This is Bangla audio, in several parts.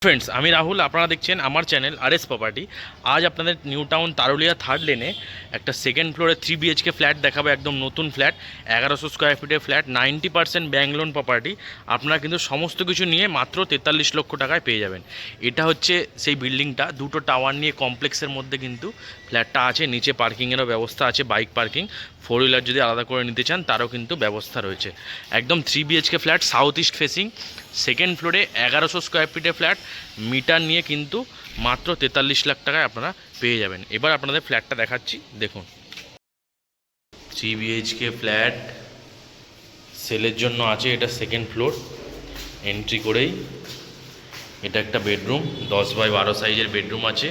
ফ্রেন্ডস, আমি রাহুল। আপনারা দেখছেন আমার চ্যানেল আরএস প্রপার্টি। আজ আপনাদের নিউ টাউন তারুলিয়া থার্ড লেনে একটা সেকেন্ড ফ্লোরে 3 BHK ফ্ল্যাট দেখাবো। একদম নতুন ফ্ল্যাট, 1100 স্কোয়ার ফিটের ফ্ল্যাট, 90% ব্যাংক লোন প্রপার্টি। আপনারা কিন্তু সমস্ত কিছু নিয়ে মাত্র 43 লক্ষ টাকায় পেয়ে যাবেন। এটা হচ্ছে সেই বিল্ডিংটা, দুটো টাওয়ার নিয়ে কমপ্লেক্সের মধ্যে কিন্তু ফ্ল্যাটটা আছে। নিচে পার্কিংয়েরও ব্যবস্থা আছে, বাইক পার্কিং, 4 হুইলার যদি আলাদা করে নিতে চান তারও কিন্তু ব্যবস্থা রয়েছে। একদম 3 BHK flat, south east facing, second ফ্লোরে 1100 স্কোয়ার ফিটের ফ্ল্যাট, মিটার নিয়ে কিন্তু মাত্র 43 লাখ টাকায় আপনারা পেয়ে যাবেন। এবার আপনাদের ফ্ল্যাটটা দেখাচ্ছি, দেখুন। 3 BHK ফ্ল্যাট সেলের জন্য আছে। এটা সেকেন্ড ফ্লোর, এন্ট্রি করেই এটা একটা বেডরুম, 10x12 সাইজের বেডরুম আছে।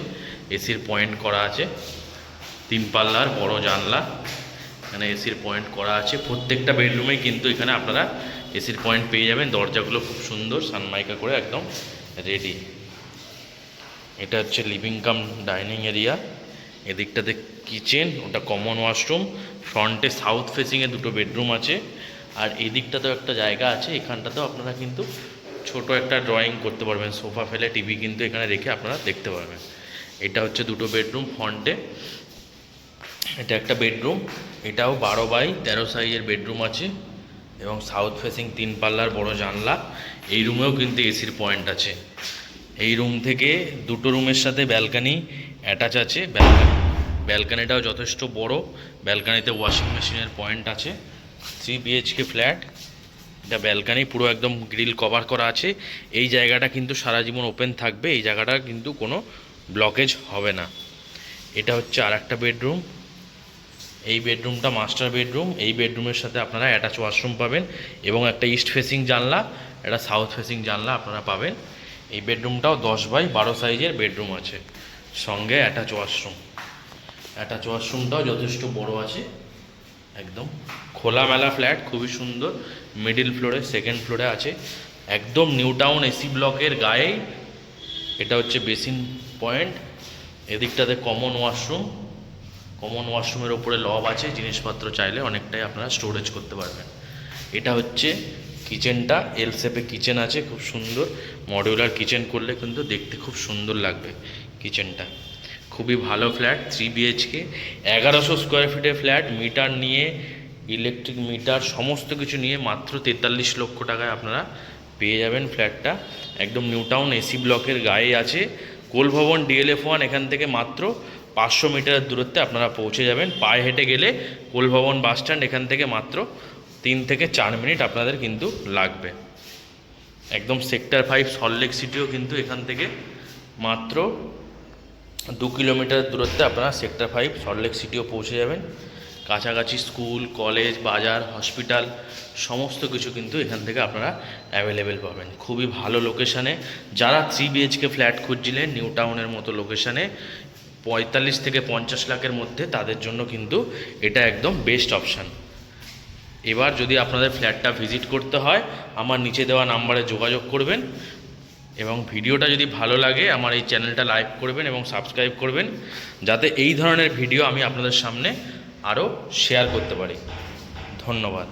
এসির পয়েন্ট করা আছে, 3 পাল্লার বড় জানলা, এখানে এসির পয়েন্ট করা আছে। প্রত্যেকটা বেডরুমেই কিন্তু এখানে আপনারা এসির পয়েন্ট পেয়ে যাবেন। দরজাগুলো খুব সুন্দর সানমাইকা করে একদম রেডি। এটা হচ্ছে লিভিং কাম ডাইনিং এরিয়া। এদিকটাতে কিচেন, ওটা কমন ওয়াশরুম। ফ্রন্টে সাউথ ফেসিংয়ে দুটো বেডরুম আছে। আর এদিকটাতেও একটা জায়গা আছে, এখানটাতেও আপনারা কিন্তু ছোট একটা ড্রয়িং করতে পারবেন। সোফা ফেলে টিভি কিন্তু এখানে রেখে আপনারা দেখতে পারবেন। এটা হচ্ছে দুটো বেডরুম ফ্রন্টে। এটা একটা বেডরুম, এটাও 12x13 সাইজের বেডরুম আছে এবং সাউথ ফেসিং 3 পাল্লার বড় জানলা। এই রুমেও কিন্তু এসির পয়েন্ট আছে। এই রুম থেকে দুটো রুমের সাথে ব্যালকানি অ্যাটাচ আছে। ব্যালকানিটাও যথেষ্ট বড়। ব্যালকানিতে ওয়াশিং মেশিনের পয়েন্ট আছে। 3 BHK ফ্ল্যাট, এটা ব্যালকানি পুরো একদম গ্রিল কভার করা আছে। এই জায়গাটা কিন্তু সারা জীবন ওপেন থাকবে, এই জায়গাটা কিন্তু কোনো ব্লকেজ হবে না। এটা হচ্ছে আর একটা বেডরুম। এই বেডরুমটা মাস্টার বেডরুম। এই বেডরুমের সাথে আপনারা অ্যাটাচ ওয়াশরুম পাবেন এবং একটা ইস্ট ফেসিং জানলা, একটা সাউথ ফেসিং জানলা আপনারা পাবেন। এই বেডরুমটাও 10x12 সাইজের বেডরুম আছে, সঙ্গে অ্যাটাচ ওয়াশরুম। অ্যাটাচ ওয়াশরুমটাও যথেষ্ট বড় আছে, একদম খোলামেলা ফ্ল্যাট, খুবই সুন্দর। মিডিল ফ্লোরে, সেকেন্ড ফ্লোরে আছে, একদম নিউ টাউন এসি ব্লকের গায়েই। এটা হচ্ছে বেসিন পয়েন্ট। এদিকটাতে কমন ওয়াশরুম, কমন ওয়াশরুমের ওপরে লব আছে, জিনিসপত্র চাইলে অনেকটাই আপনারা স্টোরেজ করতে পারবেন। এটা হচ্ছে কিচেনটা, এল শেপে কিচেন আছে, খুব সুন্দর। মডিউলার কিচেন করলে কিন্তু দেখতে খুব সুন্দর লাগবে কিচেনটা। খুবই ভালো ফ্ল্যাট, 3 BHK, 1100 স্কোয়ার ফিটের ফ্ল্যাট, মিটার নিয়ে, ইলেকট্রিক মিটার সমস্ত কিছু নিয়ে মাত্র 43 লক্ষ টাকায় আপনারা পেয়ে যাবেন ফ্ল্যাটটা। একদম নিউ টাউন এসি ব্লকের গায়ে আছে। কোলভবন DLF1 এখান থেকে মাত্র 500 মিটারের দূরত্বে আপনারা পৌঁছে যাবেন। পায়ে হেঁটে গেলে কোলভবন বাসস্ট্যান্ড, এখান থেকে মাত্র 3 থেকে 4 মিনিট আপনাদের কিন্তু লাগবে। একদম সেক্টর 5 সল্টলেক সিটিও কিন্তু এখান থেকে মাত্র 2 কিলোমিটার দূরত্বে আপনারা সেক্টর 5 সল্টলেক সিটিও পৌঁছে যাবেন। কাছাকাছি স্কুল, কলেজ, বাজার, হসপিটাল সমস্ত কিছু কিন্তু এখান থেকে আপনারা অ্যাভেলেবেল পাবেন। খুবই ভালো লোকেশানে। যারা 3 BHK ফ্ল্যাট খুঁজছিলেন নিউ টাউনের মতো লোকেশানে 45 থেকে 50 লাখের মধ্যে, তাদের জন্য কিন্তু এটা একদম বেস্ট অপশান। এবার যদি আপনাদের ফ্ল্যাটটা ভিজিট করতে হয়, আমার নিচে দেওয়া নাম্বারে যোগাযোগ করবেন এবং ভিডিওটা যদি ভালো লাগে আমার এই চ্যানেলটা লাইক করবেন এবং সাবস্ক্রাইব করবেন, যাতে এই ধরনের ভিডিও আমি আপনাদের সামনে আরও শেয়ার করতে পারি। ধন্যবাদ।